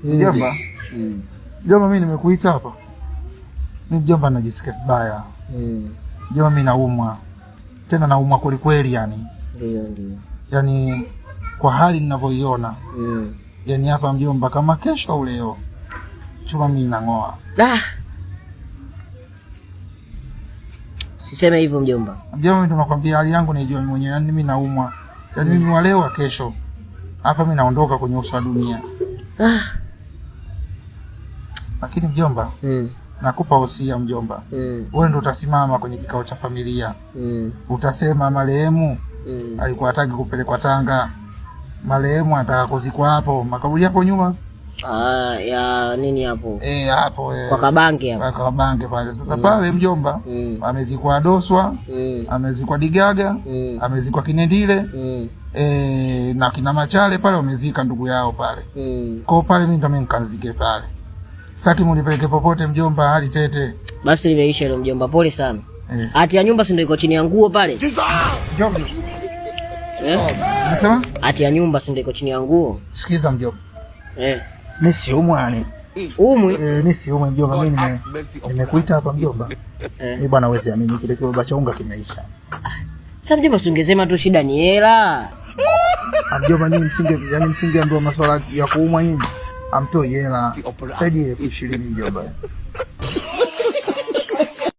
Mjomba. Mjomba, mimi nimekuita hapa. Mimi mjomba najisikia vibaya. Mjomba, mimi naumwa. Tena naumwa kweli kweli yani. Ndio. Yani kwa hali ninavyoiona. Yani hapa mjomba, kama kesho au leo chuma mimi nang'oa. Siseme hivyo mjomba. Mjomba, mimi tunakwambia hali yangu naijua mimi mwenyewe, yani mimi naumwa. Yani mimi wa leo kesho hapa mimi naondoka kwenye uso wa dunia. Lakini mjomba, nakupa wosia mjomba. Wewe ndio utasimama kwenye kikao cha familia. Utasema marehemu alikuwa hataki kupelekwa Tanga. Marehemu anataka kuzikwa hapo, makaburi hapo nyuma. Ya nini hapo? Hapo kwa Kabange hapo. Kwa Kabange pale. Sasa pale mjomba, amezikwa Doswa, amezikwa Digaga, amezikwa Kinendile. Na kina Machale pale wamezika ndugu yao pale. Kwa pale mimi ndo nikanzike pale. Sitaki munipeleke popote mjomba, hali tete. Basi limeisha hilo mjomba, pole sana. Hati ya nyumba si ndio iko chini ya nguo pale? Mjomba. Unasema? Hati ya nyumba si ndio iko chini ya nguo? Sikiza mjomba. Mimi si umwe yani. Umwe? Mimi si umwe mjomba, mimi nimekuita hapa mjomba. Mimi bwana wewe amini kile kiroba cha unga kimeisha. Sasa mjomba, si ungesema tu shida ni hela. Mjomba, ni msinge ndio masuala ya kuumwa nyinyi. Amtoi hela. Saidi 20,000 mjomba.